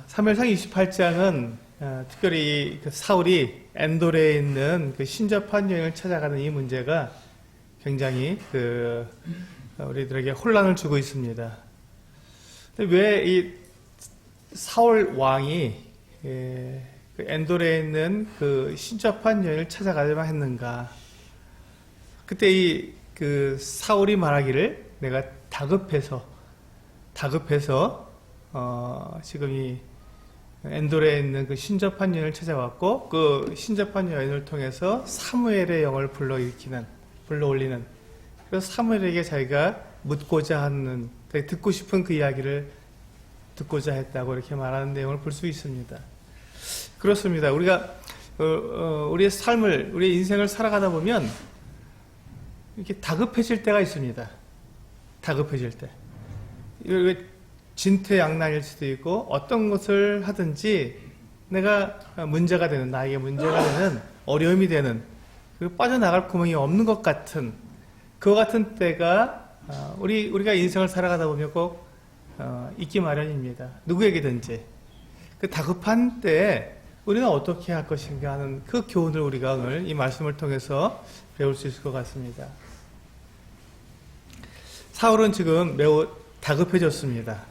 사무엘상 28장은 특별히 그 사울이 엔돌에 있는 그 신접한 여인을 찾아가는 이 문제가 굉장히 우리들에게 혼란을 주고 있습니다. 왜 이 사울 왕이 그 엔돌에 있는 그 신접한 여인을 찾아가야만 했는가? 그때 그 사울이 말하기를 내가 다급해서 지금 이 엔돌에 있는 그 신접한 여인을 찾아왔고 그 신접한 여인을 통해서 사무엘의 영을 불러올리는 그래서 사무엘에게 자기가 묻고자 하는 듣고 싶은 그 이야기를 듣고자 했다고 이렇게 말하는 내용을 볼 수 있습니다. 그렇습니다. 우리가 우리의 삶을 우리의 인생을 살아가다 보면 이렇게 다급해질 때가 있습니다. 다급해질 때 진퇴양난일 수도 있고 어떤 것을 하든지 내가 문제가 되는 나에게 문제가 되는 어려움이 되는 빠져나갈 구멍이 없는 것 같은 그와 같은 때가 우리가 인생을 살아가다 보면 꼭 있기 마련입니다. 누구에게든지 그 다급한 때에 우리는 어떻게 할 것인가 하는 그 교훈을 우리가 오늘 이 말씀을 통해서 배울 수 있을 것 같습니다. 사울은 지금 매우 다급해졌습니다.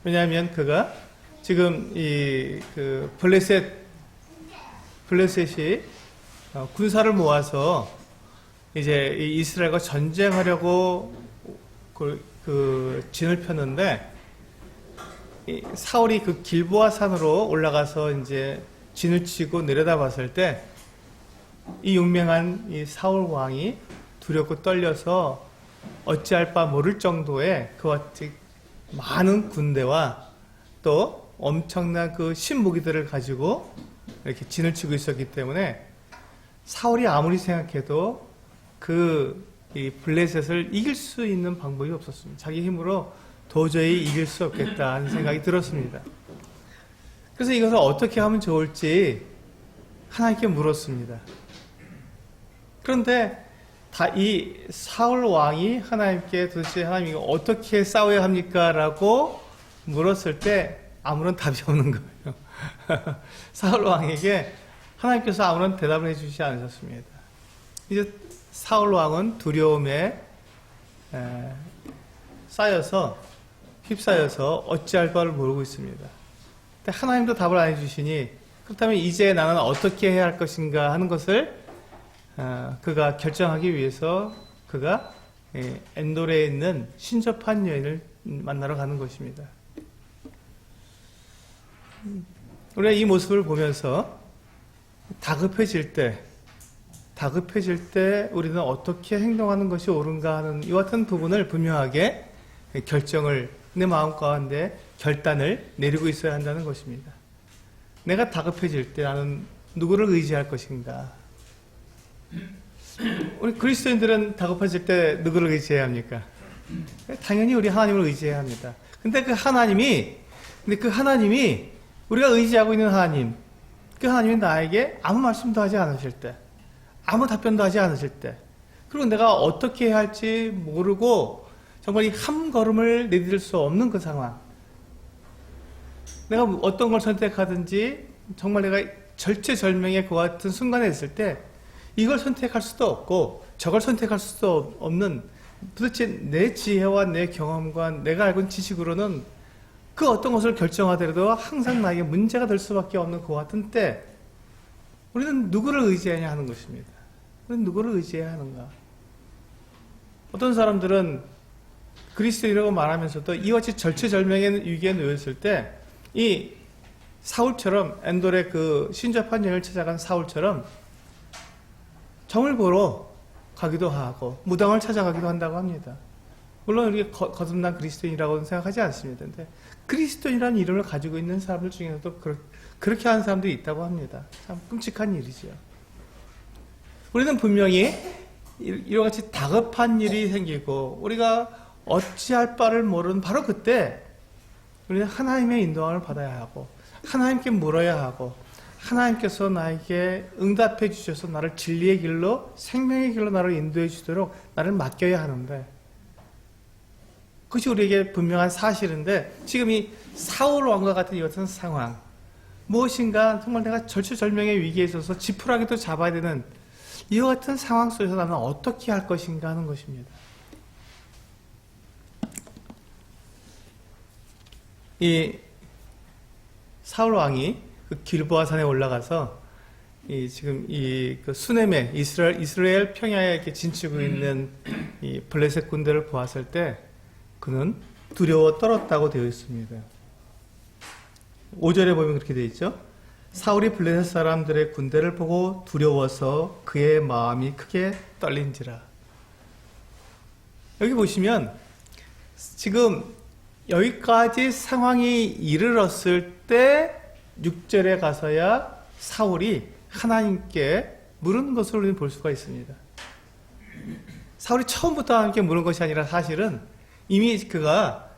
왜냐하면 그가 지금 그 블레셋이 군사를 모아서 이제 이스라엘과 전쟁하려고 그 진을 폈는데 사울이 그 길보아 산으로 올라가서 이제 진을 치고 내려다봤을 때 이 용맹한 이 사울 왕이 두렵고 떨려서 어찌할 바 모를 정도의 그와 같이 많은 군대와 또 엄청난 그 신무기들을 가지고 이렇게 진을 치고 있었기 때문에 사울이 아무리 생각해도 이 블레셋을 이길 수 있는 방법이 없었습니다. 자기 힘으로 도저히 이길 수 없겠다는 생각이 들었습니다. 그래서 이것을 어떻게 하면 좋을지 하나님께 물었습니다. 그런데 이 사울 왕이 하나님께 도대체 하나님 이거 어떻게 싸워야 합니까? 라고 물었을 때 아무런 답이 없는 거예요. 사울 왕에게 하나님께서 아무런 대답을 해주시지 않으셨습니다. 이제 사울 왕은 두려움에 휩싸여서 어찌할 바를 모르고 있습니다. 근데 하나님도 답을 안 해주시니 그렇다면 이제 나는 어떻게 해야 할 것인가 하는 것을 그가 결정하기 위해서 그가 엔돌에 있는 신접한 여인을 만나러 가는 것입니다. 우리가 이 모습을 보면서 다급해질 때 우리는 어떻게 행동하는 것이 옳은가 하는 이와 같은 부분을 분명하게 내 마음 가운데 결단을 내리고 있어야 한다는 것입니다. 내가 다급해질 때 나는 누구를 의지할 것인가? 우리 그리스도인들은 다급해질 때 누구를 의지해야 합니까? 당연히 우리 하나님을 의지해야 합니다. 근데 그 하나님이 우리가 의지하고 있는 하나님, 그 하나님이 나에게 아무 말씀도 하지 않으실 때, 아무 답변도 하지 않으실 때, 그리고 내가 어떻게 해야 할지 모르고 정말 이 한 걸음을 내디딜 수 없는 그 상황, 내가 어떤 걸 선택하든지 정말 내가 절체절명의 그와 같은 순간에 있을 때 이걸 선택할 수도 없고 저걸 선택할 수도 없는 도대체 내 지혜와 내 경험과 내가 알고 있는 지식으로는 그 어떤 것을 결정하더라도 항상 나에게 문제가 될 수밖에 없는 그와 같은 때 우리는 누구를 의지하냐 하는 것입니다. 우리는 누구를 의지해야 하는가? 어떤 사람들은 그리스도인이라고 말하면서도 이와 같이 절체절명의 위기에 놓였을 때 이 사울처럼 엔돌의 그 신접한 여인을 찾아간 사울처럼 점을 보러 가기도 하고 무당을 찾아가기도 한다고 합니다. 물론 우리가 거듭난 그리스도인이라고는 생각하지 않습니다. 근데 그리스도인이라는 이름을 가지고 있는 사람들 중에서도 그렇게 하는 사람들이 있다고 합니다. 참 끔찍한 일이죠. 우리는 분명히 이와 같이 다급한 일이 생기고 우리가 어찌할 바를 모르는 바로 그때 우리는 하나님의 인도함을 받아야 하고 하나님께 물어야 하고 하나님께서 나에게 응답해 주셔서 나를 진리의 길로 생명의 길로 나를 인도해 주도록 나를 맡겨야 하는데 그것이 우리에게 분명한 사실인데 지금 이 사울 왕과 같은 이 같은 상황, 무엇인가 정말 내가 절체절명의 위기에 있어서 지푸라기도 잡아야 되는 이와 같은 상황 속에서 나는 어떻게 할 것인가 하는 것입니다. 이 사울 왕이 그 길보아 산에 올라가서 지금 그 수넴에 이스라엘 평야에 이렇게 진치고 있는 이 블레셋 군대를 보았을 때 그는 두려워 떨었다고 되어 있습니다. 5절에 보면 그렇게 되어 있죠. 사울이 블레셋 사람들의 군대를 보고 두려워서 그의 마음이 크게 떨린지라. 여기 보시면 지금 여기까지 상황이 이르렀을 때 6절에 가서야 사울이 하나님께 물은 것을 우리는 볼 수가 있습니다. 사울이 처음부터 하나님께 물은 것이 아니라 사실은 이미 그가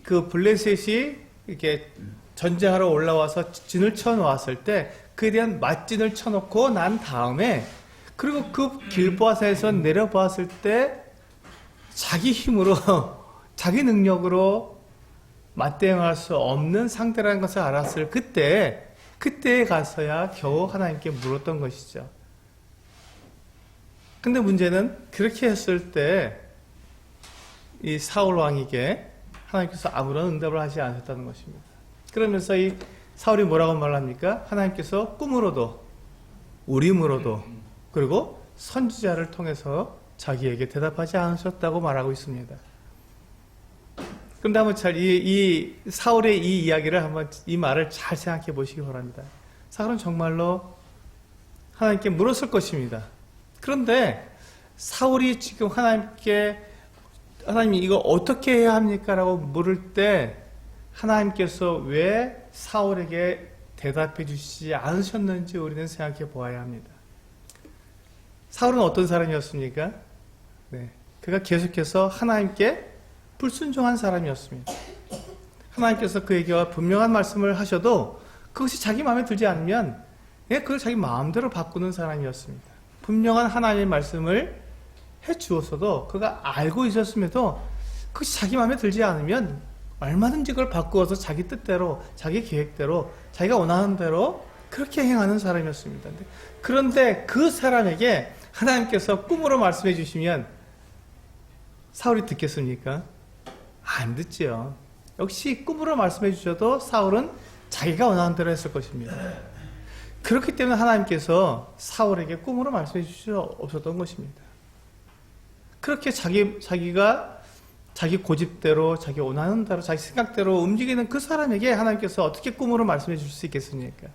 그 블레셋이 이렇게 전쟁하러 올라와서 진을 쳐 놓았을 때 그에 대한 맞진을 쳐놓고 난 다음에 그리고 그 길보아산에서 내려보았을 때 자기 힘으로 자기 능력으로 맞대응할 수 없는 상태라는 것을 알았을 그때에 가서야 겨우 하나님께 물었던 것이죠. 근데 문제는 그렇게 했을 때 이 사울 왕에게 하나님께서 아무런 응답을 하지 않으셨다는 것입니다. 그러면서 이 사울이 뭐라고 말합니까? 하나님께서 꿈으로도 우림으로도 그리고 선지자를 통해서 자기에게 대답하지 않으셨다고 말하고 있습니다. 그런데 한번 이 사울의 이 이야기를 한번 이 말을 잘 생각해 보시기 바랍니다. 사울은 정말로 하나님께 물었을 것입니다. 그런데 사울이 지금 하나님께 하나님 이거 어떻게 해야 합니까? 라고 물을 때 하나님께서 왜 사울에게 대답해 주시지 않으셨는지 우리는 생각해 보아야 합니다. 사울은 어떤 사람이었습니까? 네, 그가 계속해서 하나님께 불순종한 사람이었습니다. 하나님께서 그에게 분명한 말씀을 하셔도 그것이 자기 마음에 들지 않으면 그걸 자기 마음대로 바꾸는 사람이었습니다. 분명한 하나님의 말씀을 해주었어도 그가 알고 있었음에도 그것이 자기 마음에 들지 않으면 얼마든지 그걸 바꾸어서 자기 뜻대로 자기 계획대로 자기가 원하는 대로 그렇게 행하는 사람이었습니다. 그런데 그 사람에게 하나님께서 꿈으로 말씀해 주시면 사울이 듣겠습니까? 안 듣지요. 역시 꿈으로 말씀해 주셔도 사울은 자기가 원하는 대로 했을 것입니다. 그렇기 때문에 하나님께서 사울에게 꿈으로 말씀해 주실 수 없었던 것입니다. 그렇게 자기가 자기 고집대로 자기 원하는 대로 자기 생각대로 움직이는 그 사람에게 하나님께서 어떻게 꿈으로 말씀해 주실 수 있겠습니까?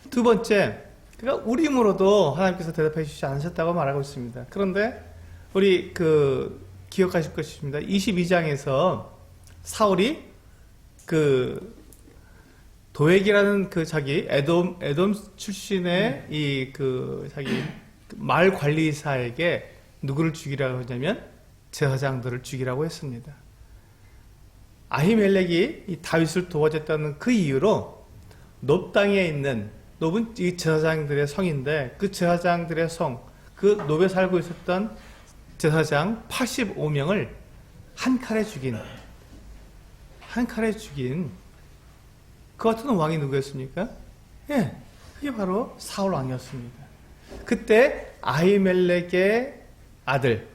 두 번째, 그가 우림으로도 하나님께서 대답해 주시지 않으셨다고 말하고 있습니다. 그런데 우리 기억하실 것입니다. 22장에서 사울이 도액이라는 자기 에돔 출신의 자기 마을 관리사에게 누구를 죽이라고 하냐면 제사장들을 죽이라고 했습니다. 아히멜렉이 이 다윗을 도와줬다는 그 이유로 놉 땅에 있는 놉은 이 제사장들의 성인데 그 제사장들의 성, 그 놉에 살고 있었던 제사장 85명을 한 칼에 죽인 그 같은 왕이 누구였습니까? 예, 그게 바로 사울 왕이었습니다. 그때 아히멜렉의 아들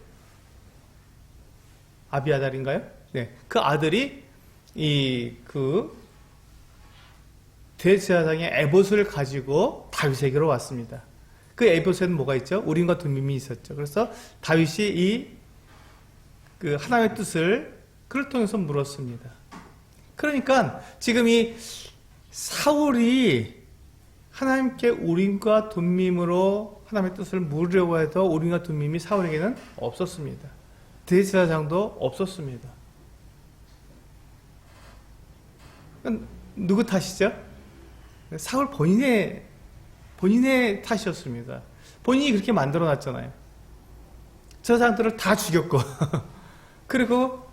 아비아달인가요? 네, 그 아들이 대제사장의 에봇을 가지고 다윗에게로 왔습니다. 그 에봇에는 뭐가 있죠? 우림과 둠밈이 있었죠. 그래서 다윗이 하나님의 뜻을 그를 통해서 물었습니다. 그러니까 지금 이 사울이 하나님께 우림과 둠밈으로 하나님의 뜻을 물으려고 해도 우림과 둠밈이 사울에게는 없었습니다. 대제사장도 없었습니다. 누구 탓이죠? 사울 본인의 탓이었습니다. 본인이 그렇게 만들어 놨잖아요. 제사장들을 다 죽였고 그리고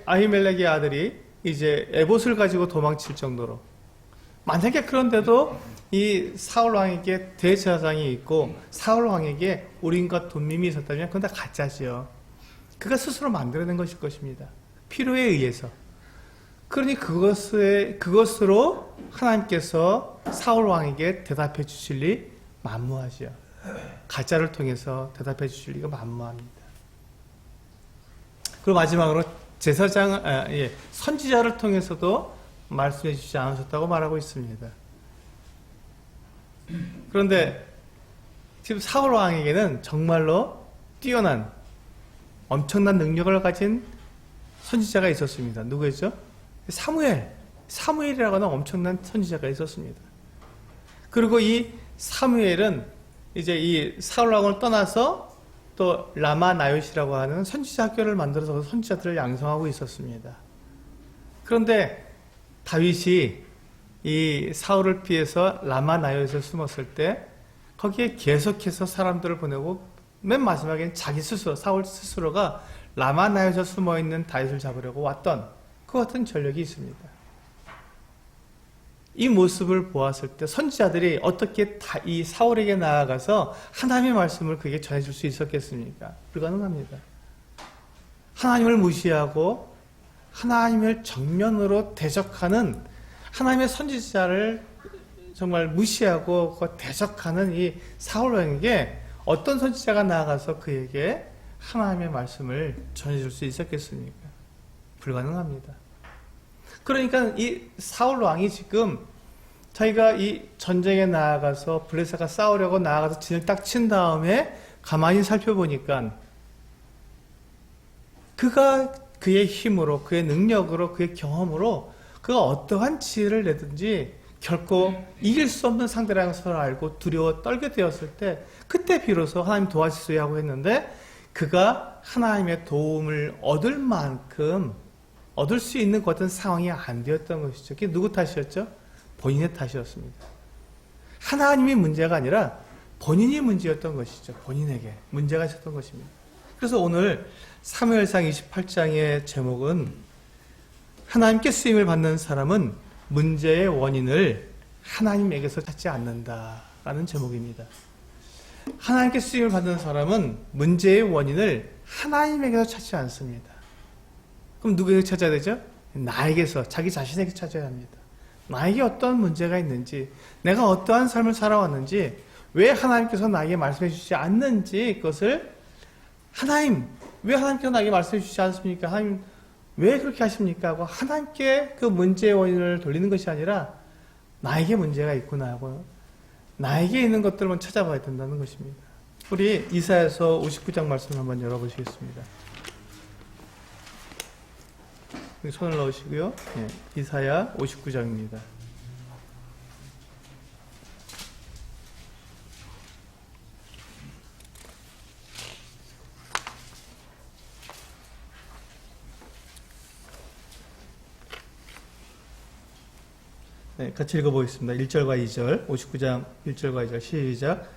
아히멜렉의 아들이 이제 에봇을 가지고 도망칠 정도로, 만약에 그런데도 이 사울 왕에게 대제사장이 있고 사울 왕에게 우림과 둠밈이 있었다면 그건 다 가짜지요. 그가 스스로 만들어낸 것일 것입니다. 필요에 의해서. 그러니 그것으로 하나님께서 사울 왕에게 대답해 주실 리 만무하죠. 가짜를 통해서 대답해 주실 리가 만무합니다. 그리고 마지막으로 선지자를 통해서도 말씀해 주시지 않으셨다고 말하고 있습니다. 그런데 지금 사울 왕에게는 정말로 뛰어난 엄청난 능력을 가진 선지자가 있었습니다. 누구였죠? 사무엘이라고 하는 엄청난 선지자가 있었습니다. 그리고 이 사무엘은 이제 이 사울 왕을 떠나서 또 라마 나요시라고 하는 선지자 학교를 만들어서 선지자들을 양성하고 있었습니다. 그런데 다윗이 이 사울을 피해서 라마 나요시에 숨었을 때 거기에 계속해서 사람들을 보내고 맨 마지막에는 자기 스스로, 사울 스스로가 라마 나요시에 숨어있는 다윗을 잡으려고 왔던 그 같은 전력이 있습니다. 이 모습을 보았을 때 선지자들이 어떻게 이 사울에게 나아가서 하나님의 말씀을 그에게 전해줄 수 있었겠습니까? 불가능합니다. 하나님을 무시하고 하나님을 정면으로 대적하는 하나님의 선지자를 정말 무시하고 대적하는 이 사울 왕에게 어떤 선지자가 나아가서 그에게 하나님의 말씀을 전해줄 수 있었겠습니까? 불가능합니다. 그러니까 이 사울 왕이 지금 자기가 이 전쟁에 나아가서 블레셋과 싸우려고 나아가서 진을 딱 친 다음에 가만히 살펴보니까 그가 그의 힘으로, 그의 능력으로, 그의 경험으로 그가 어떠한 지혜를 내든지 결코 이길 수 없는 상대라는 것을 알고 두려워 떨게 되었을 때 그때 비로소 하나님 도와주세요 하고 했는데 그가 하나님의 도움을 얻을 만큼 얻을 수 있는 그 어떤 상황이 안 되었던 것이죠. 그게 누구 탓이었죠? 본인의 탓이었습니다. 하나님이 문제가 아니라 본인이 문제였던 것이죠. 본인에게 문제가 있었던 것입니다. 그래서 오늘 사무엘상 28장의 제목은 하나님께 쓰임을 받는 사람은 문제의 원인을 하나님에게서 찾지 않는다라는 제목입니다. 하나님께 쓰임을 받는 사람은 문제의 원인을 하나님에게서 찾지 않습니다. 그럼 누구에게 찾아야 되죠? 나에게서, 자기 자신에게 찾아야 합니다. 나에게 어떤 문제가 있는지, 내가 어떠한 삶을 살아왔는지, 왜 하나님께서 나에게 말씀해 주시지 않는지, 그것을 왜 하나님께서 나에게 말씀해 주시지 않습니까? 하나님, 왜 그렇게 하십니까? 하고 하나님께 그 문제의 원인을 돌리는 것이 아니라 나에게 문제가 있구나 하고 나에게 있는 것들만 찾아봐야 된다는 것입니다. 우리 이사야서 59장 말씀 한번 열어보시겠습니다. 손을 넣으시고요. 네, 이사야 59장입니다. 네, 같이 읽어보겠습니다. 1절과 2절, 59장 1절과 2절 시작.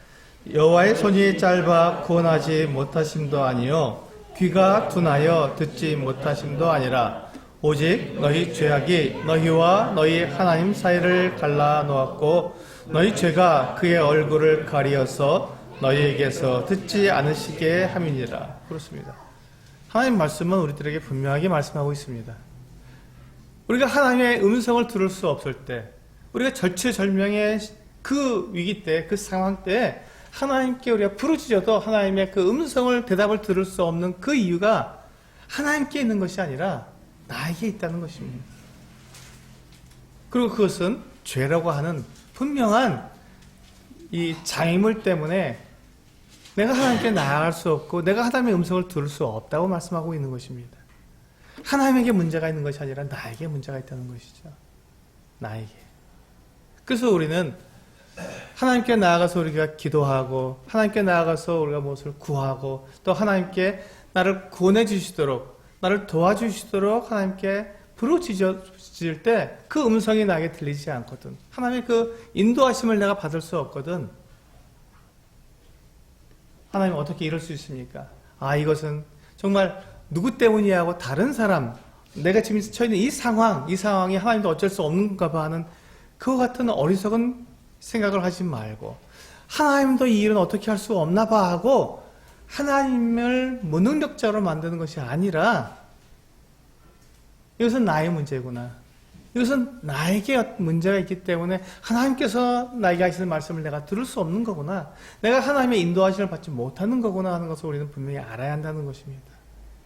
여호와의 손이 짧아 구원하지 못하심도 아니요 귀가 둔하여 듣지 못하심도 아니라 오직 너희 죄악이 너희와 너희 하나님 사이를 갈라놓았고 너희 죄가 그의 얼굴을 가리어서 너희에게서 듣지 않으시게 함이니라. 그렇습니다. 하나님 말씀은 우리들에게 분명하게 말씀하고 있습니다. 우리가 하나님의 음성을 들을 수 없을 때, 우리가 절체절명의 그 위기 때, 그 상황 때 하나님께 우리가 부르짖어도 하나님의 그 음성을, 대답을 들을 수 없는 그 이유가 하나님께 있는 것이 아니라 나에게 있다는 것입니다. 그리고 그것은 죄라고 하는 분명한 이 장애물 때문에 내가 하나님께 나아갈 수 없고 내가 하나님의 음성을 들을 수 없다고 말씀하고 있는 것입니다. 하나님에게 문제가 있는 것이 아니라 나에게 문제가 있다는 것이죠. 나에게. 그래서 우리는 하나님께 나아가서 우리가 기도하고 하나님께 나아가서 우리가 무엇을 구하고 또 하나님께 나를 구원해 주시도록 나를 도와주시도록 하나님께 부르짖을 때 그 음성이 나에게 들리지 않거든. 하나님의 그 인도하심을 내가 받을 수 없거든. 하나님 어떻게 이럴 수 있습니까? 이것은 정말 누구 때문이야 하고 다른 사람, 내가 지금 처해 있는 이 상황이 하나님도 어쩔 수 없는가 봐 하는 그와 같은 어리석은 생각을 하지 말고 하나님도 이 일은 어떻게 할 수 없나 봐 하고 하나님을 무능력자로 만드는 것이 아니라 이것은 나의 문제구나. 이것은 나에게 문제가 있기 때문에 하나님께서 나에게 하시는 말씀을 내가 들을 수 없는 거구나. 내가 하나님의 인도하심을 받지 못하는 거구나 하는 것을 우리는 분명히 알아야 한다는 것입니다.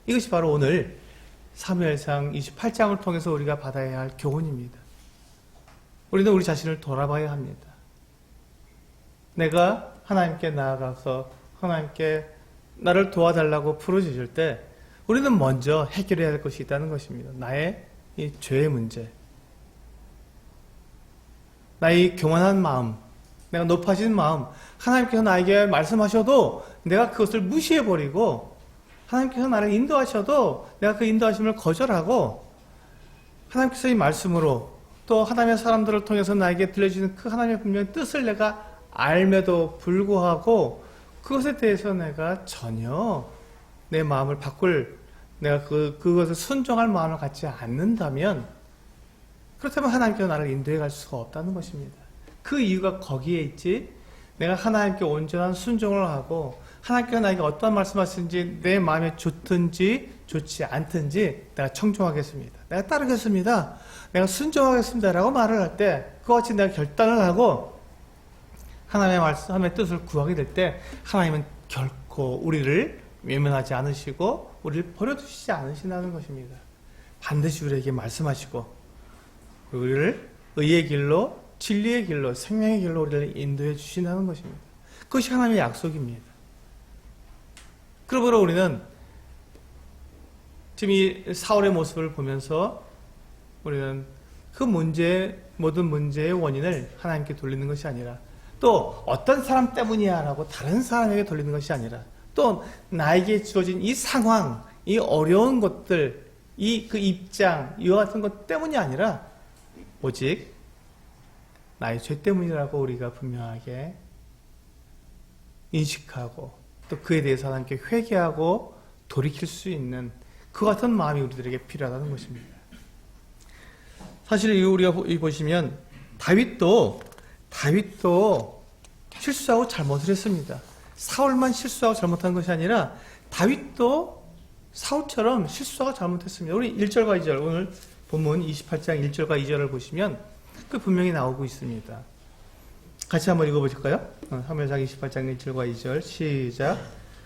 이것이 바로 오늘 사무엘상 28장을 통해서 우리가 받아야 할 교훈입니다. 우리는 우리 자신을 돌아봐야 합니다. 내가 하나님께 나아가서 하나님께 나를 도와달라고 부르짖을 때 우리는 먼저 해결해야 할 것이 있다는 것입니다. 나의 이 죄의 문제, 나의 교만한 마음, 내가 높아진 마음, 하나님께서 나에게 말씀하셔도 내가 그것을 무시해버리고 하나님께서 나를 인도하셔도 내가 그 인도하심을 거절하고 하나님께서 이 말씀으로 또 하나님의 사람들을 통해서 나에게 들려주는 그 하나님의 분명한 뜻을 내가 알매도 불구하고 그것에 대해서 내가 전혀 내 마음을 바꿀, 내가 그것을 순종할 마음을 갖지 않는다면 그렇다면 하나님께서 나를 인도해 갈 수가 없다는 것입니다. 그 이유가 거기에 있지, 내가 하나님께 온전한 순종을 하고 하나님께서 나에게 어떠한 말씀하시는지 내 마음에 좋든지 좋지 않든지 내가 청종하겠습니다. 내가 따르겠습니다. 내가 순종하겠습니다. 라고 말을 할 때 그와 같이 내가 결단을 하고 하나님의 말씀, 하나님의 뜻을 구하게 될 때 하나님은 결코 우리를 외면하지 않으시고 우리를 버려두시지 않으신다는 것입니다. 반드시 우리에게 말씀하시고 우리를 의의 길로, 진리의 길로, 생명의 길로 우리를 인도해 주신다는 것입니다. 그것이 하나님의 약속입니다. 그러므로 우리는 지금 이 사울의 모습을 보면서 우리는 그 모든 문제의 원인을 하나님께 돌리는 것이 아니라 또 어떤 사람 때문이야 라고 다른 사람에게 돌리는 것이 아니라 또 나에게 주어진 이 상황, 이 어려운 것들, 그 입장, 이와 같은 것 때문이 아니라 오직 나의 죄 때문이라고 우리가 분명하게 인식하고 또 그에 대해서 하나님께 회개하고 돌이킬 수 있는 그 같은 마음이 우리들에게 필요하다는 것입니다. 사실 우리가 보시면 다윗도 실수하고 잘못을 했습니다. 사울만 실수하고 잘못한 것이 아니라 다윗도 사울처럼 실수하고 잘못했습니다. 우리 1절과 2절, 오늘 본문 28장 1절과 2절을 보시면 그 분명히 나오고 있습니다. 같이 한번 읽어보실까요? 사무엘상 28장 1절과 2절 시작.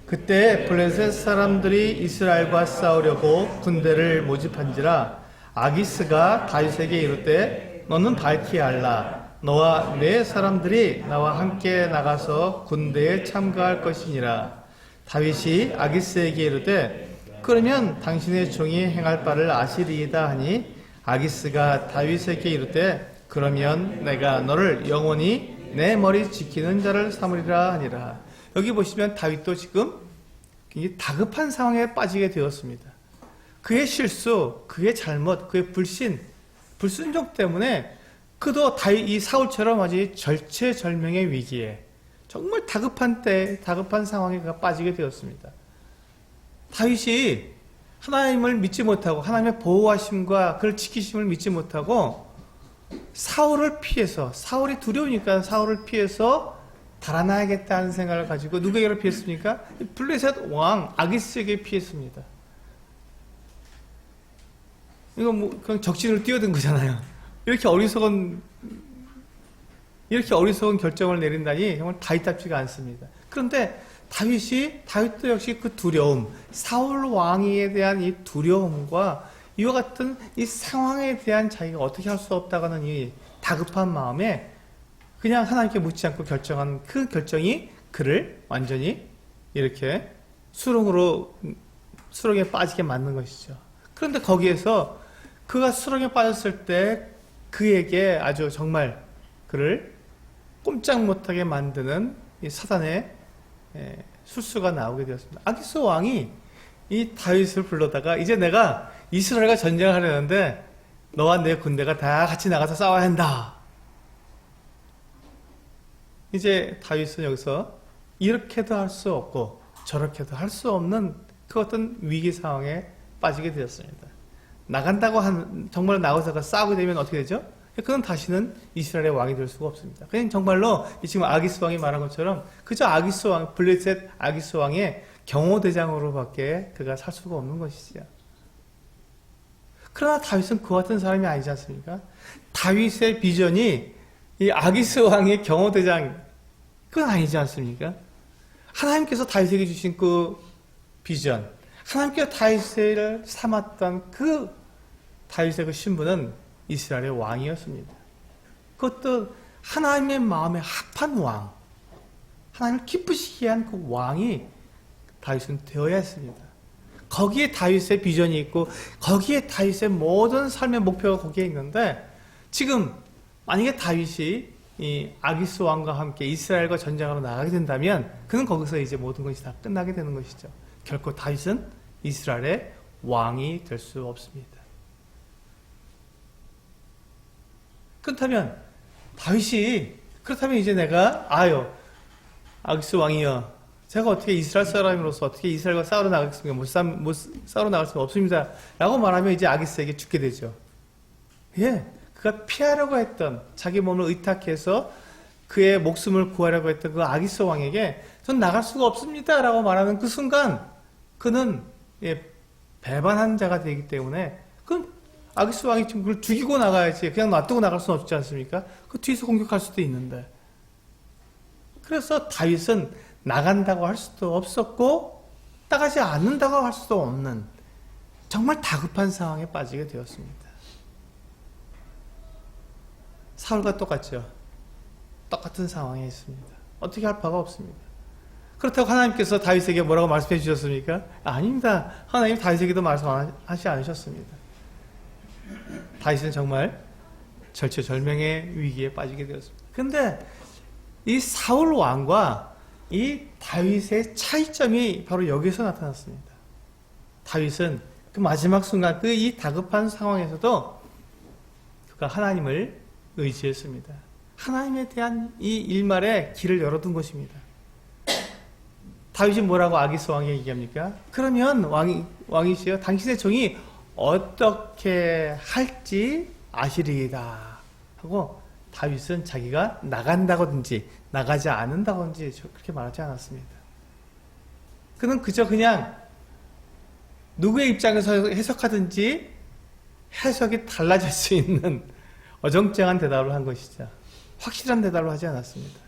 그때 블레셋 사람들이 이스라엘과 싸우려고 군대를 모집한지라 아기스가 다윗에게 이르되 너는 밝히 알라. 너와 내 사람들이 나와 함께 나가서 군대에 참가할 것이니라. 다윗이 아기스에게 이르되 그러면 당신의 종이 행할 바를 아시리이다 하니 아기스가 다윗에게 이르되 그러면 내가 너를 영원히 내 머리 지키는 자를 삼으리라 하니라. 여기 보시면 다윗도 지금 굉장히 다급한 상황에 빠지게 되었습니다. 그의 실수, 그의 잘못, 그의 불순종 때문에 그도 이 사울처럼 아주 절체절명의 위기에 정말 다급한 상황에 그가 빠지게 되었습니다. 다윗이 하나님을 믿지 못하고 하나님의 보호하심과 그를 지키심을 믿지 못하고 사울을 피해서, 사울이 두려우니까 사울을 피해서 달아나야겠다는 생각을 가지고 누구에게로 피했습니까? 블레셋 왕 아기스에게 피했습니다. 이거 그냥 적진으로 뛰어든 거잖아요. 이렇게 어리석은 결정을 내린다니 정말 다윗답지가 않습니다. 그런데 다윗도 역시 그 두려움, 사울 왕에 대한 이 두려움과 이와 같은 이 상황에 대한 자기가 어떻게 할 수 없다가는 이 다급한 마음에 그냥 하나님께 묻지 않고 결정한 그 결정이 그를 완전히 이렇게 수렁에 빠지게 만든 것이죠. 그런데 거기에서 그가 수렁에 빠졌을 때 그에게 아주 정말 그를 꼼짝 못하게 만드는 이 사단의 술수가 나오게 되었습니다. 아기스 왕이 이 다윗을 불러다가 이제 내가 이스라엘과 전쟁을 하려는데 너와 내 군대가 다 같이 나가서 싸워야 한다. 이제 다윗은 여기서 이렇게도 할 수 없고 저렇게도 할 수 없는 그 어떤 위기 상황에 빠지게 되었습니다. 나간다고 정말 나가서 싸우게 되면 어떻게 되죠? 그는 다시는 이스라엘의 왕이 될 수가 없습니다. 그냥 정말로 지금 아기스 왕이 말한 것처럼 그저 아기스 왕, 블레셋 아기스 왕의 경호대장으로밖에 그가 살 수가 없는 것이지요. 그러나 다윗은 그와 같은 사람이 아니지 않습니까? 다윗의 비전이 이 아기스 왕의 경호대장, 그건 아니지 않습니까? 하나님께서 다윗에게 주신 그 비전, 하나님께서 다윗을 삼았던 그 다윗의 그 신분은 이스라엘의 왕이었습니다. 그것도 하나님의 마음에 합한 왕, 하나님을 기쁘시게 한 그 왕이 다윗은 되어야 했습니다. 거기에 다윗의 비전이 있고 거기에 다윗의 모든 삶의 목표가 거기에 있는데, 지금 만약에 다윗이 이 아기스 왕과 함께 이스라엘과 전쟁하러 나가게 된다면 그는 거기서 이제 모든 것이 다 끝나게 되는 것이죠. 결코 다윗은 이스라엘의 왕이 될 수 없습니다. 그렇다면 이제 내가 아기스 왕이여, 제가 어떻게 이스라엘 사람으로서 어떻게 이스라엘과 싸우러 나가겠습니까? 못 싸우러 나갈 수가 없습니다 라고 말하면 이제 아기스에게 죽게 되죠. 예, 그가 피하려고 했던, 자기 몸을 의탁해서 그의 목숨을 구하려고 했던 그 아기스 왕에게 전 나갈 수가 없습니다 라고 말하는 그 순간 그는 배반한 자가 되기 때문에, 그 아기스 왕이 지금 그걸 죽이고 나가야지, 그냥 놔두고 나갈 수는 없지 않습니까? 그 뒤에서 공격할 수도 있는데. 그래서 다윗은 나간다고 할 수도 없었고 나가지 않는다고 할 수도 없는 정말 다급한 상황에 빠지게 되었습니다. 사울과 똑같죠. 똑같은 상황에 있습니다. 어떻게 할 바가 없습니다. 그렇다고 하나님께서 다윗에게 뭐라고 말씀해 주셨습니까? 아닙니다. 하나님 다윗에게도 말씀하지 않으셨습니다. 다윗은 정말 절체절명의 위기에 빠지게 되었습니다. 근데 이 사울 왕과 이 다윗의 차이점이 바로 여기서 나타났습니다. 다윗은 그 마지막 순간, 그 이 다급한 상황에서도 그가 하나님을 의지했습니다. 하나님에 대한 이 일말에 길을 열어둔 것입니다. 다윗이 뭐라고 아기스 왕에게 얘기합니까? 그러면 왕이시여, 당신의 종이 어떻게 할지 아시리이다 하고, 다윗은 자기가 나간다든지 나가지 않는다든지 그렇게 말하지 않았습니다. 그는 그냥 누구의 입장에서 해석하든지 해석이 달라질 수 있는 어정쩡한 대답을 한 것이죠. 확실한 대답을 하지 않았습니다.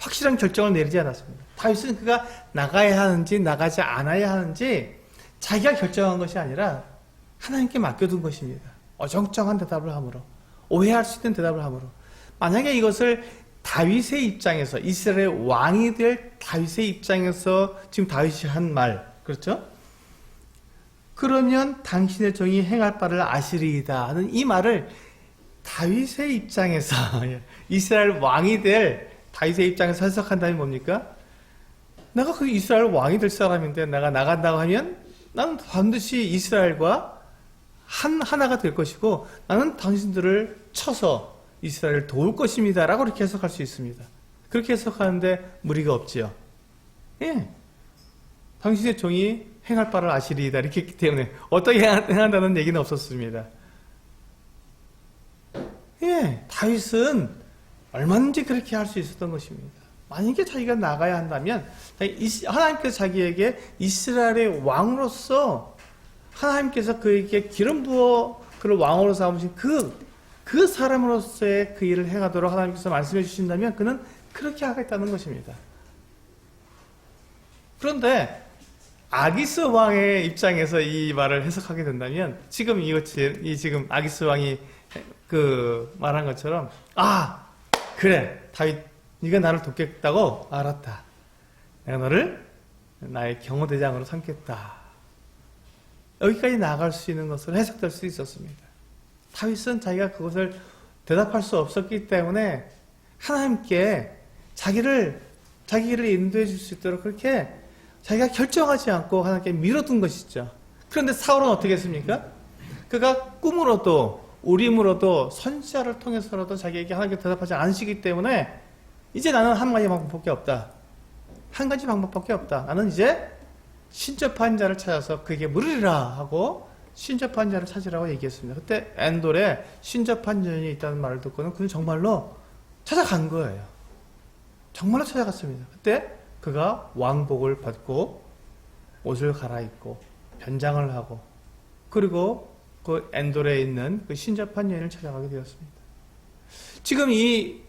확실한 결정을 내리지 않았습니다. 다윗은 그가 나가야 하는지 나가지 않아야 하는지 자기가 결정한 것이 아니라 하나님께 맡겨둔 것입니다. 어정쩡한 대답을 함으로, 오해할 수 있는 대답을 함으로. 만약에 이것을 다윗의 입장에서, 이스라엘의 왕이 될 다윗의 입장에서 지금 다윗이 한 말, 그렇죠? 그러면 당신의 종이 행할 바를 아시리이다 하는 이 말을 다윗의 입장에서, 이스라엘 왕이 될 다윗의 입장에서 해석한다면 뭡니까? 내가 그 이스라엘 왕이 될 사람인데 내가 나간다고 하면 나는 반드시 이스라엘과 하나가 될 것이고 나는 당신들을 쳐서 이스라엘을 도울 것입니다 라고 이렇게 해석할 수 있습니다. 그렇게 해석하는데 무리가 없지요. 예, 당신의 종이 행할 바를 아시리이다 이렇게 했기 때문에 어떻게 행한다는 얘기는 없었습니다. 예, 다윗은 얼마든지 그렇게 할 수 있었던 것입니다. 만약에 자기가 나가야 한다면 하나님께서 자기에게 이스라엘의 왕으로서, 하나님께서 그에게 기름 부어 그를 왕으로 삼으신 그 사람으로서의 그 일을 행하도록 하나님께서 말씀해 주신다면 그는 그렇게 하겠다는 것입니다. 그런데 아기스 왕의 입장에서 이 말을 해석하게 된다면 지금 지금 아기스 왕이 그 말한 것처럼, 그래, 다윗 네가 나를 돕겠다고 알았다. 내가 너를 나의 경호대장으로 삼겠다. 여기까지 나아갈 수 있는 것으로 해석될 수 있었습니다. 다윗은 자기가 그것을 대답할 수 없었기 때문에 하나님께 자기를 인도해 줄 수 있도록 그렇게 자기가 결정하지 않고 하나님께 밀어둔 것이죠. 그런데 사울은 어떻게 했습니까? 그가 꿈으로도 우림으로도 선지자를 통해서라도 자기에게 하나님께 대답하지 않으시기 때문에 이제 나는 한 가지 방법밖에 없다. 한 가지 방법밖에 없다. 나는 이제 신접한 자를 찾아서 그에게 물으리라 하고 신접한 자를 찾으라고 얘기했습니다. 그때 엔돌에 신접한 자이 있다는 말을 듣고는 그는 정말로 찾아간 거예요. 정말로 찾아갔습니다. 그때 그가 왕복을 받고 옷을 갈아입고 변장을 하고 그리고 그 엔돌에 있는 그 신접한 여인을 찾아가게 되었습니다. 지금 이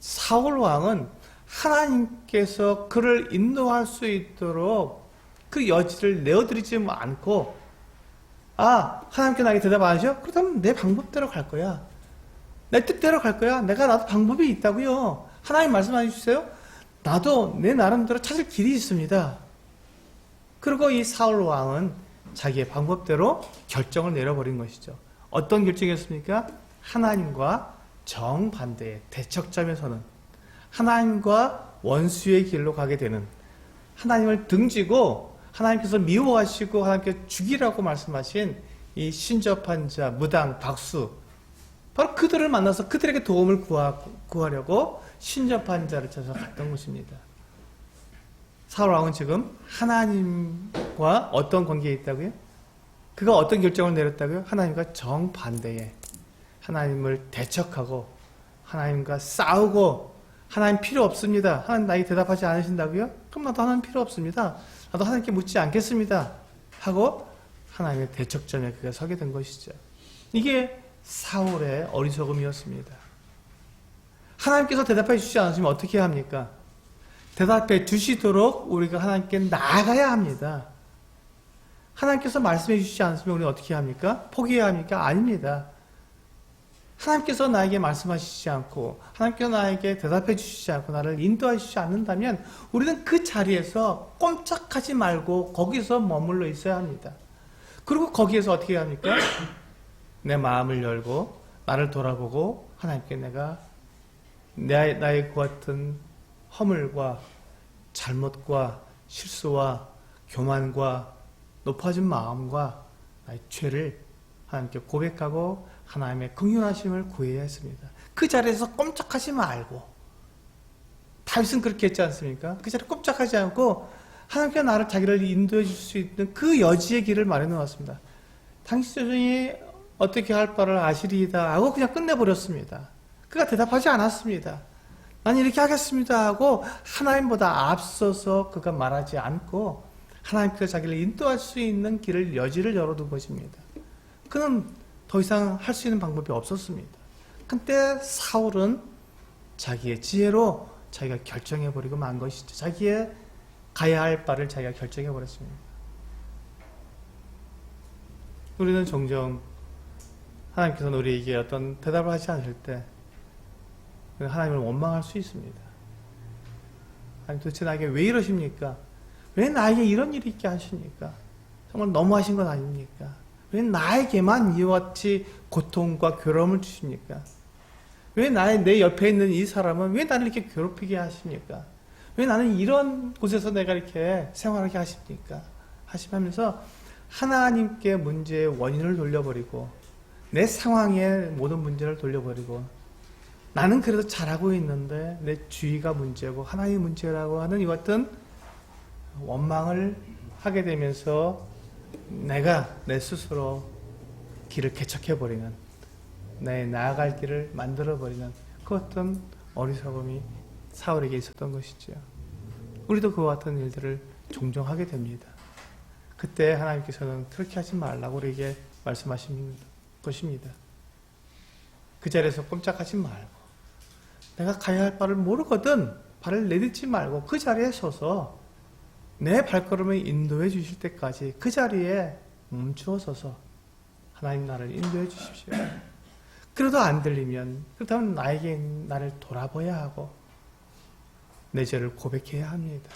사울 왕은 하나님께서 그를 인도할 수 있도록 그 여지를 내어드리지 않고 하나님께 나에게 대답 안 하셔? 그렇다면 내 방법대로 갈 거야. 내 뜻대로 갈 거야. 나도 방법이 있다고요. 하나님 말씀해 주세요. 나도 내 나름대로 찾을 길이 있습니다. 그리고 이 사울 왕은 자기의 방법대로 결정을 내려버린 것이죠. 어떤 결정이었습니까? 하나님과 정반대의 대척점에 서는, 하나님과 원수의 길로 가게 되는, 하나님을 등지고 하나님께서 미워하시고 하나님께 죽이라고 말씀하신 이 신접한 자, 무당, 박수, 바로 그들을 만나서 그들에게 도움을 구하려고 신접한 자를 찾아서 갔던 것입니다. 사울 왕은 지금 하나님과 어떤 관계에 있다고요? 그가 어떤 결정을 내렸다고요? 하나님과 정반대에 하나님을 대척하고 하나님과 싸우고, 하나님 필요 없습니다. 하나님 나에게 대답하지 않으신다고요? 그럼 나도 하나님 필요 없습니다. 나도 하나님께 묻지 않겠습니다. 하고 하나님의 대척점에 그가 서게 된 것이죠. 이게 사울의 어리석음이었습니다. 하나님께서 대답해 주시지 않으시면 어떻게 합니까? 대답해 주시도록 우리가 하나님께 나아가야 합니다. 하나님께서 말씀해 주시지 않으시면 우리는 어떻게 합니까? 포기해야 합니까? 아닙니다. 하나님께서 나에게 말씀하시지 않고 하나님께서 나에게 대답해 주시지 않고 나를 인도해 주시지 않는다면 우리는 그 자리에서 꼼짝하지 말고 거기서 머물러 있어야 합니다. 그리고 거기에서 어떻게 해야 합니까? 내 마음을 열고 나를 돌아보고 하나님께 내가 나의 그 같은 허물과 잘못과 실수와 교만과 높아진 마음과 나의 죄를 하나님께 고백하고 하나님의 긍휼하심을 구해야 했습니다. 그 자리에서 꼼짝하지 말고, 다윗은 그렇게 했지 않습니까? 그 자리에 꼼짝하지 않고 하나님께 나를 자기를 인도해 줄 수 있는 그 여지의 길을 마련해 놨습니다. 당신이 어떻게 할 바를 아시리이다 하고 그냥 끝내버렸습니다. 그가 대답하지 않았습니다. 난 이렇게 하겠습니다 하고 하나님보다 앞서서 그가 말하지 않고 하나님께서 자기를 인도할 수 있는 길을, 여지를 열어둔 것입니다. 그는 더 이상 할 수 있는 방법이 없었습니다. 그때 사울은 자기의 지혜로 자기가 결정해버리고 만 것이죠. 자기의 가야 할 바를 자기가 결정해버렸습니다. 우리는 종종 하나님께서는 우리에게 어떤 대답을 하지 않을 때 하나님을 원망할 수 있습니다. 하나님 도대체 나에게 왜 이러십니까? 왜 나에게 이런 일이 있게 하십니까? 정말 너무하신 것 아닙니까? 왜 나에게만 이와 같이 고통과 괴로움을 주십니까? 왜 내 옆에 있는 이 사람은 왜 나를 이렇게 괴롭히게 하십니까? 왜 나는 이런 곳에서 내가 이렇게 생활하게 하십니까? 하시면서 하나님께 문제의 원인을 돌려버리고 내 상황의 모든 문제를 돌려버리고 나는 그래도 잘하고 있는데 내 주위가 문제고 하나님이 문제라고 하는 이 같은 원망을 하게 되면서 내가 내 스스로 길을 개척해버리는, 내 나아갈 길을 만들어버리는 그 어떤 어리석음이 사울에게 있었던 것이죠. 우리도 그와 같은 일들을 종종 하게 됩니다. 그때 하나님께서는 그렇게 하지 말라고 우리에게 말씀하시는 것입니다. 그 자리에서 꼼짝하지 말고, 내가 가야 할 바를 모르거든 발을 내딛지 말고 그 자리에 서서 내 발걸음을 인도해 주실 때까지 그 자리에 멈추어 서서 하나님 나를 인도해 주십시오. 그래도 안 들리면, 그렇다면 나를 돌아봐야 하고 내 죄를 고백해야 합니다.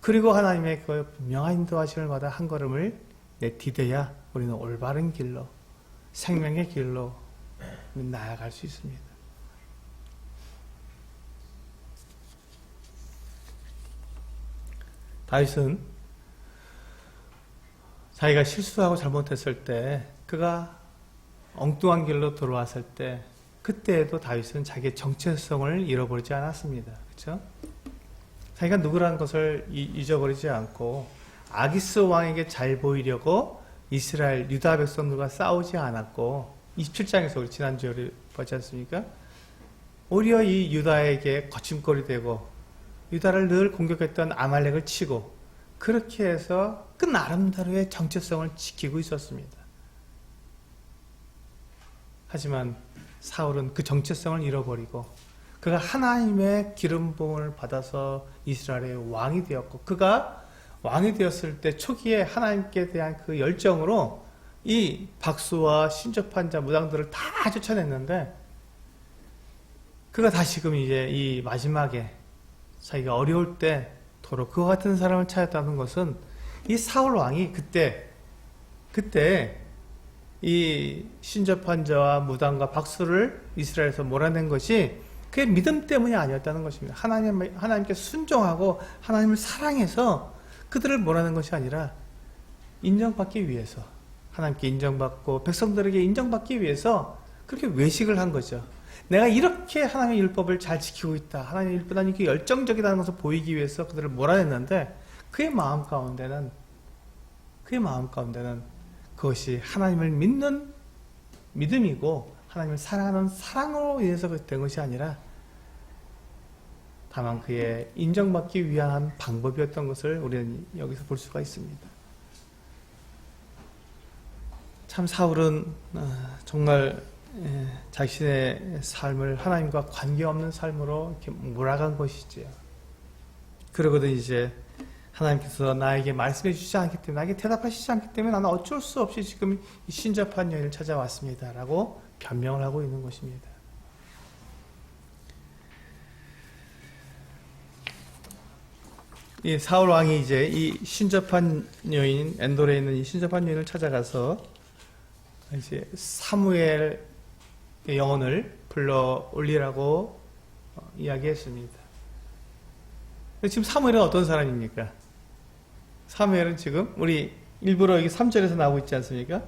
그리고 하나님의 그 분명한 인도하심을 받아 한 걸음을 내디뎌야 우리는 올바른 길로, 생명의 길로 나아갈 수 있습니다. 다윗은 자기가 실수하고 잘못했을 때, 그가 엉뚱한 길로 들어왔을 때, 그때에도 다윗은 자기의 정체성을 잃어버리지 않았습니다. 그렇죠? 자기가 누구라는 것을 잊어버리지 않고 아기스 왕에게 잘 보이려고 이스라엘 유다 백성들과 싸우지 않았고, 27장에서 우리 지난주에 우리 보지 않습니까? 오히려 이 유다에게 거침골이 되고 유다를 늘 공격했던 아말렉을 치고 그렇게 해서 그 나름대로의 정체성을 지키고 있었습니다. 하지만 사울은 그 정체성을 잃어버리고 그가 하나님의 기름 부음을 받아서 이스라엘의 왕이 되었고, 그가 왕이 되었을 때 초기에 하나님께 대한 그 열정으로 이 박수와 신접한 자 무당들을 다 쫓아냈는데, 그가 다시금 이제 이 마지막에 자기가 어려울 때 도로 그와 같은 사람을 찾았다는 것은 이 사울 왕이 그때 이 신접한 자와 무당과 박수를 이스라엘에서 몰아낸 것이 그의 믿음 때문이 아니었다는 것입니다. 하나님께 순종하고 하나님을 사랑해서 그들을 몰아낸 것이 아니라 인정받기 위해서, 하나님께 인정받고 백성들에게 인정받기 위해서 그렇게 외식을 한 거죠. 내가 이렇게 하나님의 율법을 잘 지키고 있다, 하나님의 율법에 이렇게 열정적이라는 것을 보이기 위해서 그들을 몰아냈는데, 그의 마음 가운데는 그것이 하나님을 믿는 믿음이고 하나님을 사랑하는 사랑으로 인해서 된 것이 아니라 다만 그의 인정받기 위한 방법이었던 것을 우리는 여기서 볼 수가 있습니다. 참 사울은 정말 자신의 삶을 하나님과 관계없는 삶으로 이렇게 몰아간 것이지요. 그러거든 이제 하나님께서 나에게 말씀해 주시지 않기 때문에, 나에게 대답하시지 않기 때문에 나는 어쩔 수 없이 지금 이 신접한 여인을 찾아왔습니다 라고 변명을 하고 있는 것입니다. 이 사울 왕이 이제 이 신접한 여인, 엔돌에 있는 이 신접한 여인을 찾아가서 이제 사무엘의 영혼을 불러 올리라고 이야기했습니다. 지금 사무엘은 어떤 사람입니까? 사무엘은 지금 우리 일부러 여기 3절에서 나오고 있지 않습니까?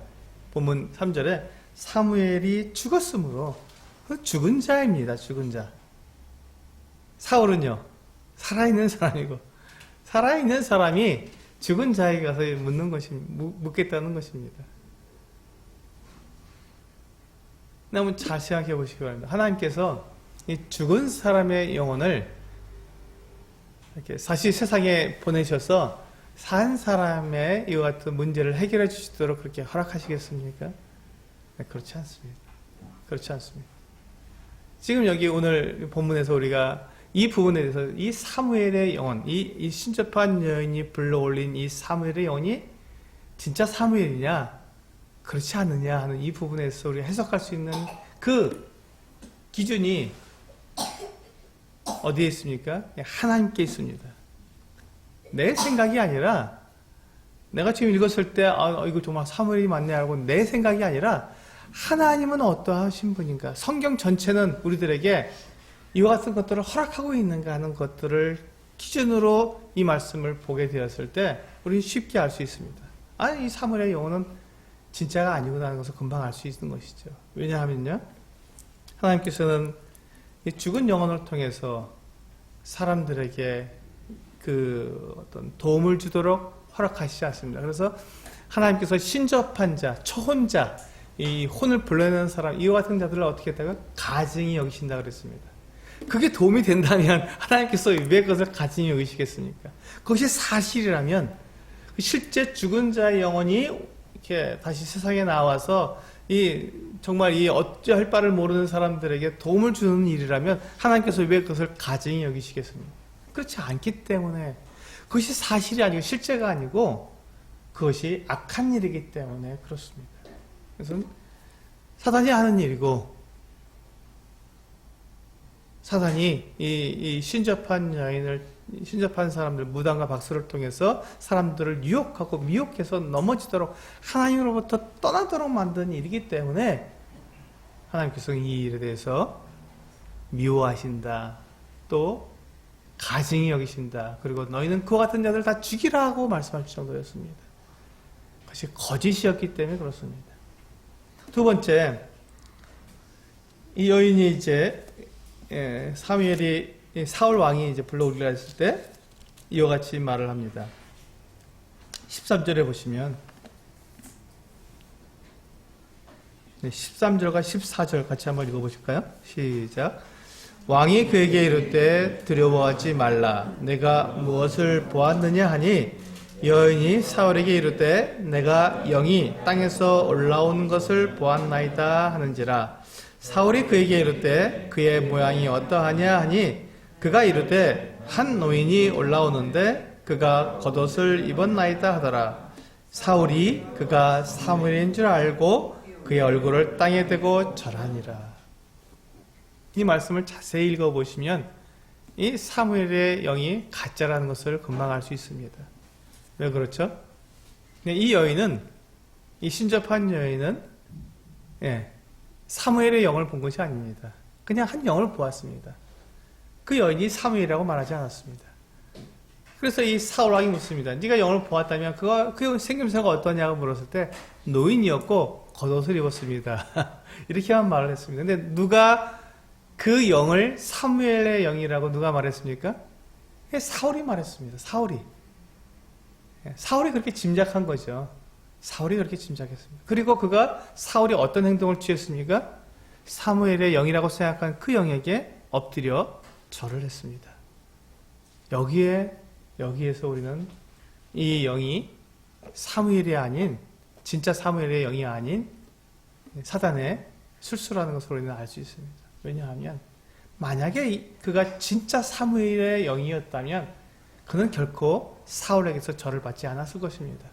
본문 3절에 사무엘이 죽었으므로 죽은 자입니다. 죽은 자. 사울은요, 살아있는 사람이고, 살아있는 사람이 죽은 자에게 가서 묻겠다는 것입니다. 한번 잘 생각해 보시기 바랍니다. 하나님께서 이 죽은 사람의 영혼을 이렇게 사실 세상에 보내셔서 산 사람의 이와 같은 문제를 해결해 주시도록 그렇게 허락하시겠습니까? 네, 그렇지 않습니다. 그렇지 않습니다. 지금 여기 오늘 본문에서 우리가 이 부분에 대해서 이 사무엘의 영혼, 이 신접한 여인이 불러올린 이 사무엘의 영혼이 진짜 사무엘이냐, 그렇지 않느냐 하는 이 부분에서 우리가 해석할 수 있는 그 기준이 어디에 있습니까? 하나님께 있습니다. 내 생각이 아니라, 내가 지금 읽었을 때 이거 정말 사무엘이 맞네 하고 내 생각이 아니라, 하나님은 어떠하신 분인가, 성경 전체는 우리들에게 이와 같은 것들을 허락하고 있는가 하는 것들을 기준으로 이 말씀을 보게 되었을 때 우리는 쉽게 알 수 있습니다. 이 사무엘의 영혼은 진짜가 아니구나 하는 것을 금방 알 수 있는 것이죠. 왜냐하면요, 하나님께서는 이 죽은 영혼을 통해서 사람들에게 그 어떤 도움을 주도록 허락하시지 않습니다. 그래서 하나님께서 신접한 자, 초혼자, 이 혼을 불러내는 사람, 이와 같은 자들을 어떻게 했다가 가증히 여기신다 그랬습니다. 그게 도움이 된다면 하나님께서 왜 그것을 가증히 여기시겠습니까? 그것이 사실이라면 실제 죽은 자의 영혼이 이렇게 다시 세상에 나와서 정말 이 어찌할 바를 모르는 사람들에게 도움을 주는 일이라면 하나님께서 왜 그것을 가증히 여기시겠습니까? 그렇지 않기 때문에, 그것이 사실이 아니고 실제가 아니고 그것이 악한 일이기 때문에 그렇습니다. 그래서 사단이 하는 일이고, 사단이 이 신접한 여인을, 신접한 사람들, 무당과 박수를 통해서 사람들을 유혹하고 미혹해서 넘어지도록 하나님으로부터 떠나도록 만든 일이기 때문에 하나님께서는 이 일에 대해서 미워하신다, 또 가증히 여기신다, 그리고 너희는 그와 같은 자들 다 죽이라고 말씀할 정도였습니다. 그것이 거짓이었기 때문에 그렇습니다. 두 번째, 이 여인이 이제 사무엘이 사울 왕이 이제 불러오리라 했을 때 이와 같이 말을 합니다. 13절에 보시면 13절과 14절 같이 한번 읽어보실까요? 시작. 왕이 그에게 이르되 두려워하지 말라. 내가 무엇을 보았느냐 하니 여인이 사울에게 이르되 내가 영이 땅에서 올라오는 것을 보았나이다 하는지라. 사울이 그에게 이르되 그의 모양이 어떠하냐 하니 그가 이르되 한 노인이 올라오는데 그가 겉옷을 입었나이다 하더라. 사울이 그가 사무엘인 줄 알고 그의 얼굴을 땅에 대고 절하니라. 이 말씀을 자세히 읽어보시면 이 사무엘의 영이 가짜라는 것을 금방 알 수 있습니다. 왜 그렇죠? 이 여인은, 이 신접한 여인은 사무엘의 영을 본 것이 아닙니다. 그냥 한 영을 보았습니다. 그 여인이 사무엘이라고 말하지 않았습니다. 그래서 이 사울 왕이 묻습니다. 네가 영을 보았다면 그 생김새가 어떠냐고 물었을 때 노인이었고 겉옷을 입었습니다. 이렇게만 말을 했습니다. 근데 누가 그 영을 사무엘의 영이라고 누가 말했습니까? 사울이 말했습니다. 사울이 그렇게 짐작한 거죠. 사울이 그렇게 짐작했습니다. 그리고 사울이 어떤 행동을 취했습니까? 사무엘의 영이라고 생각한 그 영에게 엎드려 절을 했습니다. 여기에서 우리는 이 영이 사무엘이 아닌, 진짜 사무엘의 영이 아닌 사단의 술수라는 것을 우리는 알 수 있습니다. 왜냐하면 만약에 그가 진짜 사무엘의 영이었다면 그는 결코 사울에게서 절을 받지 않았을 것입니다.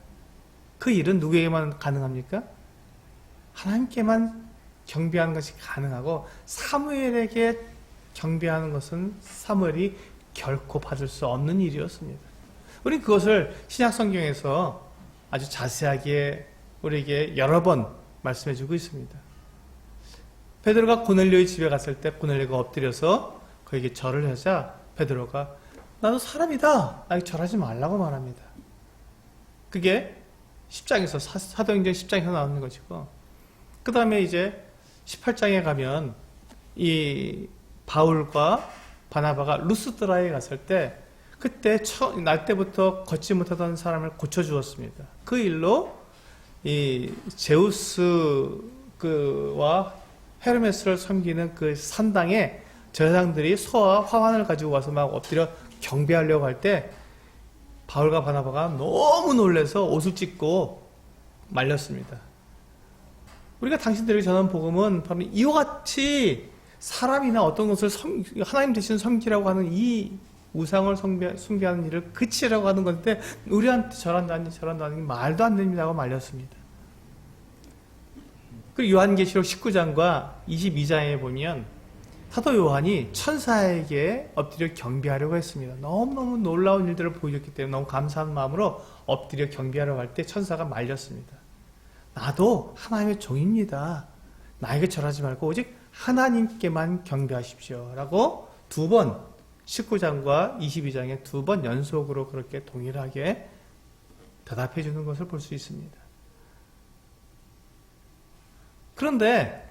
그 일은 누구에게만 가능합니까? 하나님께만 경배하는 것이 가능하고 사무엘에게 경배하는 것은 사무엘이 결코 받을 수 없는 일이었습니다. 우리는 그것을 신약성경에서 아주 자세하게 우리에게 여러 번 말씀해주고 있습니다. 베드로가 고넬료의 집에 갔을 때 고넬료가 엎드려서 그에게 절을 하자 베드로가 나도 사람이다. 절하지 말라고 말합니다. 그게 10장에서 사도행전 10장에서 나오는 것이고 그 다음에 이제 18장에 가면 이 바울과 바나바가 루스드라에 갔을 때 그때 날 때부터 걷지 못하던 사람을 고쳐주었습니다. 그 일로 이 제우스와 헤르메스를 섬기는 그 산당에 제사장들이 소와 화환을 가지고 와서 막 엎드려 경배하려고 할 때 바울과 바나바가 너무 놀라서 옷을 찢고 말렸습니다. 우리가 당신들에게 전한 복음은 바로 이와 같이 사람이나 어떤 것을 하나님 대신 섬기라고 하는 이 우상을 숭배하는 일을 그치라고 하는 건데 우리한테 절한다니 말도 안 됩니다 하고 말렸습니다. 그리고 요한계시록 19장과 22장에 보면 사도 요한이 천사에게 엎드려 경배하려고 했습니다. 너무너무 놀라운 일들을 보여줬기 때문에 너무 감사한 마음으로 엎드려 경배하려고 할 때 천사가 말렸습니다. 나도 하나님의 종입니다. 나에게 절하지 말고 오직 하나님께만 경배하십시오. 라고 2번 19장과 22장에 2번 연속으로 그렇게 동일하게 대답해 주는 것을 볼 수 있습니다. 그런데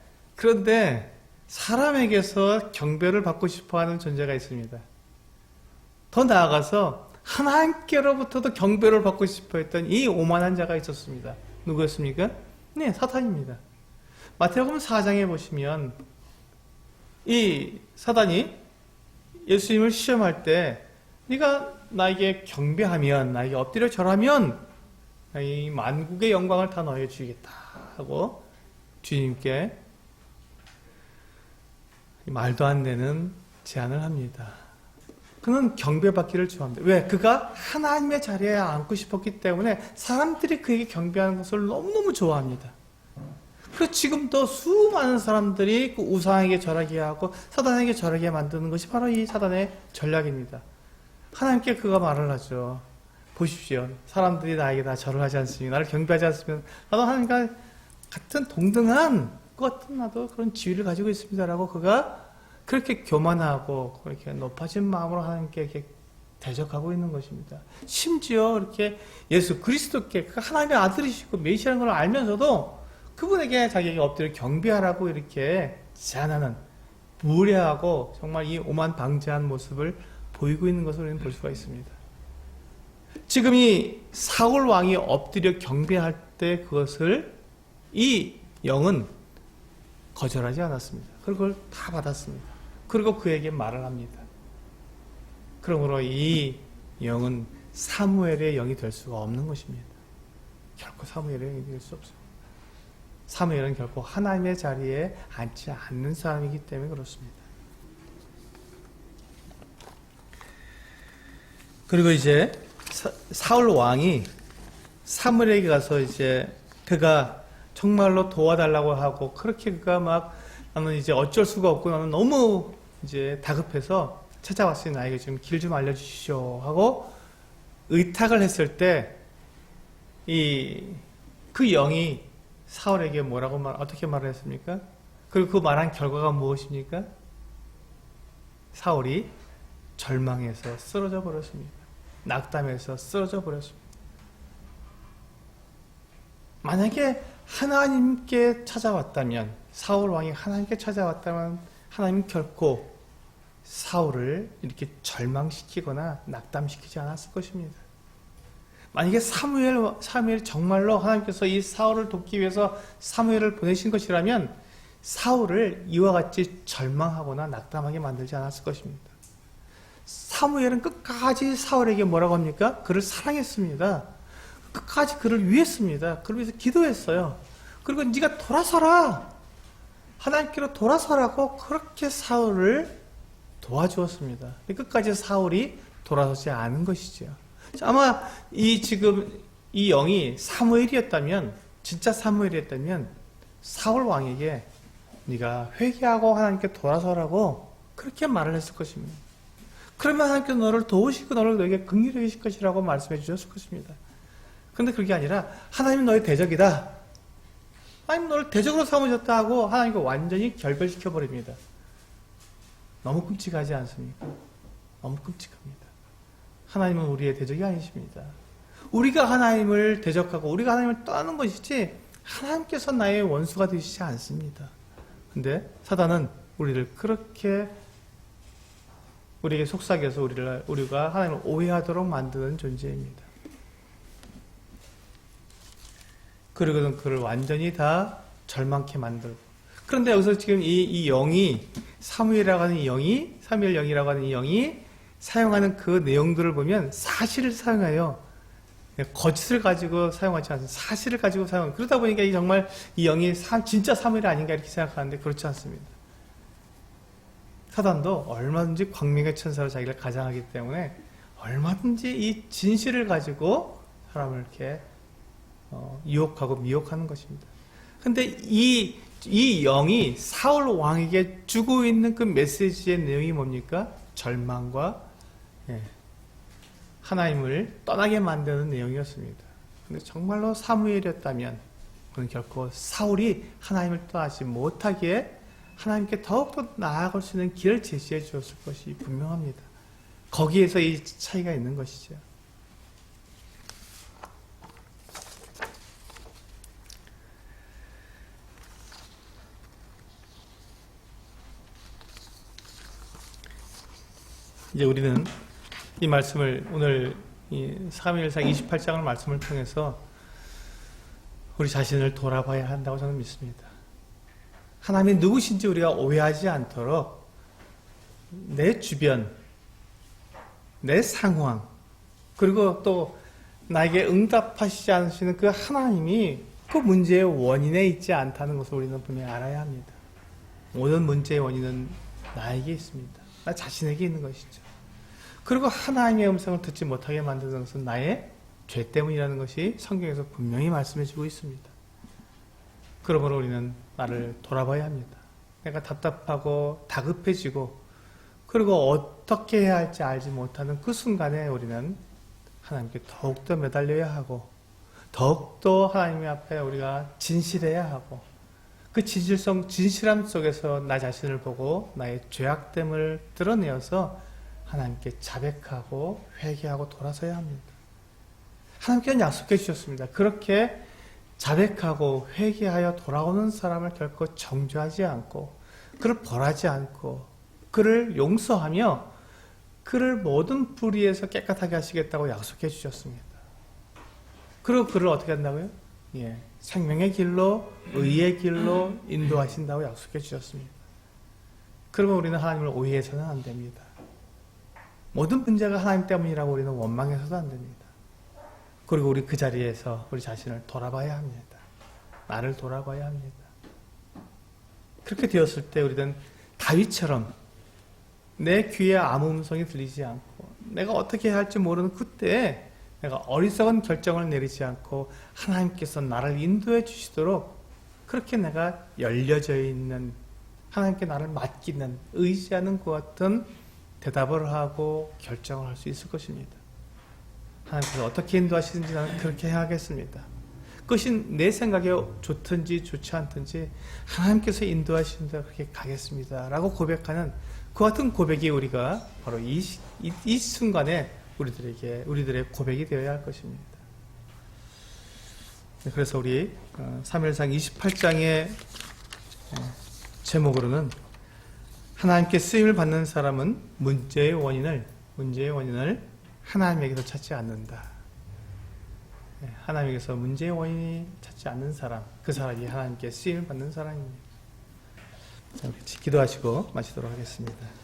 사람에게서 경배를 받고 싶어하는 존재가 있습니다. 더 나아가서 하나님께로부터도 경배를 받고 싶어했던 이 오만한 자가 있었습니다. 누구였습니까? 네, 사탄입니다. 마태복음 4장에 보시면 이 사단이 예수님을 시험할 때 네가 나에게 경배하면, 나에게 엎드려 절하면 이 만국의 영광을 다 너에게 주겠다 하고 주님께 말도 안 되는 제안을 합니다. 그는 경배받기를 좋아합니다. 왜? 그가 하나님의 자리에 앉고 싶었기 때문에 사람들이 그에게 경배하는 것을 너무너무 좋아합니다. 그래서 지금도 수많은 사람들이 그 우상에게 절하게 하고 사단에게 절하게 만드는 것이 바로 이 사단의 전략입니다. 하나님께 그가 말을 하죠. 보십시오. 사람들이 나에게 다 절을 하지 않습니까? 나를 경배하지 않으면 나도 하나님과 같은 동등한 것 같은 나도 그런 지위를 가지고 있습니다라고 그가 그렇게 교만하고 그렇게 높아진 마음으로 하나님께 이렇게 대적하고 있는 것입니다. 심지어 이렇게 예수 그리스도께 하나님의 아들이시고 메시아라는 걸 알면서도 그분에게 자기에게 엎드려 경배하라고 이렇게 제안하는 무례하고 정말 이 오만 방자한 모습을 보이고 있는 것을 우리는 볼 수가 있습니다. 지금 이 사울 왕이 엎드려 경배할 때 그것을 이 영은 거절하지 않았습니다. 그걸 다 받았습니다. 그리고 그에게 말을 합니다. 그러므로 이 영은 사무엘의 영이 될 수가 없는 것입니다. 결코 사무엘의 영이 될 수 없어요. 사무엘은 결코 하나님의 자리에 앉지 않는 사람이기 때문에 그렇습니다. 그리고 이제 사울 왕이 사무엘에게 가서 이제 그가 정말로 도와달라고 하고 그렇게 그가 막 나는 이제 어쩔 수가 없고 나는 너무 이제 다급해서 찾아왔으니 나에게 좀 길 좀 알려주시오 하고 의탁을 했을 때 그 영이 사울에게 어떻게 말을 했습니까? 그리고 그 말한 결과가 무엇입니까? 사울이 절망해서 쓰러져 버렸습니다. 낙담해서 쓰러져 버렸습니다. 만약에 하나님께 찾아왔다면, 사울 왕이 하나님께 찾아왔다면 하나님은 결코 사울을 이렇게 절망시키거나 낙담시키지 않았을 것입니다. 만약에 사무엘 정말로 하나님께서 이 사울을 돕기 위해서 사무엘을 보내신 것이라면 사울을 이와 같이 절망하거나 낙담하게 만들지 않았을 것입니다. 사무엘은 끝까지 사울에게 뭐라고 합니까? 그를 사랑했습니다. 끝까지 그를 위했습니다. 그를 위해서 기도했어요. 그리고 네가 돌아서라, 하나님께로 돌아서라고 그렇게 사울을 도와주었습니다. 끝까지 사울이 돌아서지 않은 것이죠. 아마 지금 이 영이 사무엘이었다면, 진짜 사무엘이었다면 사울 왕에게 네가 회개하고 하나님께 돌아서라고 그렇게 말을 했을 것입니다. 그러면 하나님께서 너를 도우시고 너에게 긍휼히 여기실 것이라고 말씀해 주셨을 것입니다. 그런데 그게 아니라 하나님은 너의 대적이다, 하나님 너를 대적으로 삼으셨다 하고 하나님과 완전히 결별시켜 버립니다. 너무 끔찍하지 않습니까? 너무 끔찍합니다. 하나님은 우리의 대적이 아니십니다. 우리가 하나님을 대적하고 우리가 하나님을 떠나는 것이지 하나님께서 나의 원수가 되시지 않습니다. 근데 사단은 우리를 그렇게 우리에게 속삭여서 우리가 하나님을 오해하도록 만드는 존재입니다. 그리고는 그를 완전히 다 절망케 만들고. 그런데 여기서 지금 이 영이, 사무엘 영이라고 하는 이 영이 사용하는 그 내용들을 보면 사실을 사용해요. 거짓을 가지고 사용하지 않습니다. 사실을 가지고 사용해요. 그러다 보니까 정말 이 영이 진짜 사무엘이 아닌가 이렇게 생각하는데 그렇지 않습니다. 사단도 얼마든지 광명의 천사로 자기를 가장하기 때문에 얼마든지 이 진실을 가지고 사람을 이렇게 유혹하고 미혹하는 것입니다. 근데 이 영이 사울 왕에게 주고 있는 그 메시지의 내용이 뭡니까? 절망과 하나님을 떠나게 만드는 내용이었습니다. 근데 정말로 사무엘이었다면 그건 결코 사울이 하나님을 떠나지 못하기에 하나님께 더욱더 나아갈 수 있는 길을 제시해 주었을 것이 분명합니다. 거기에서 이 차이가 있는 것이죠. 이제 우리는 이 말씀을 오늘 사무엘상 28장을 말씀을 통해서 우리 자신을 돌아봐야 한다고 저는 믿습니다. 하나님이 누구신지 우리가 오해하지 않도록 내 주변, 내 상황, 그리고 또 나에게 응답하시지 않으시는 그 하나님이 그 문제의 원인에 있지 않다는 것을 우리는 분명히 알아야 합니다. 모든 문제의 원인은 나에게 있습니다. 나 자신에게 있는 것이죠. 그리고 하나님의 음성을 듣지 못하게 만드는 것은 나의 죄 때문이라는 것이 성경에서 분명히 말씀해주고 있습니다. 그러므로 우리는 나를 돌아봐야 합니다. 내가 답답하고 다급해지고 그리고 어떻게 해야 할지 알지 못하는 그 순간에 우리는 하나님께 더욱더 매달려야 하고 더욱더 하나님 앞에 우리가 진실해야 하고 그 진실함 속에서 나 자신을 보고 나의 죄악됨을 드러내어서 하나님께 자백하고 회개하고 돌아서야 합니다. 하나님께는 약속해 주셨습니다. 그렇게 자백하고 회개하여 돌아오는 사람을 결코 정죄하지 않고 그를 벌하지 않고 그를 용서하며 그를 모든 불의에서 깨끗하게 하시겠다고 약속해 주셨습니다. 그리고 그를 어떻게 한다고요? 생명의 길로 의의 길로 인도하신다고 약속해 주셨습니다. 그러면 우리는 하나님을 오해해서는 안 됩니다. 모든 문제가 하나님 때문이라고 우리는 원망해서도 안 됩니다. 그리고 우리 그 자리에서 우리 자신을 돌아봐야 합니다. 나를 돌아봐야 합니다. 그렇게 되었을 때 우리는 다윗처럼 내 귀에 아무 음성이 들리지 않고 내가 어떻게 해야 할지 모르는 그때에 내가 어리석은 결정을 내리지 않고 하나님께서 나를 인도해 주시도록 그렇게 내가 열려져 있는 하나님께 나를 맡기는 의지하는 것 같은 대답을 하고 결정을 할 수 있을 것입니다. 하나님께서 어떻게 인도하시는지 나는 그렇게 해야겠습니다. 그것이 내 생각에 좋든지 좋지 않든지 하나님께서 인도하시는데 그렇게 가겠습니다 라고 고백하는 그 같은 고백이 우리가 바로 이 순간에 우리들의 고백이 되어야 할 것입니다. 그래서 우리 사무엘상 28장의 제목으로는 하나님께 쓰임을 받는 사람은 문제의 원인을 하나님에게서 찾지 않는다. 하나님에게서 문제의 원인이 찾지 않는 사람, 그 사람이 하나님께 쓰임을 받는 사람입니다. 자, 기도하시고 마치도록 하겠습니다.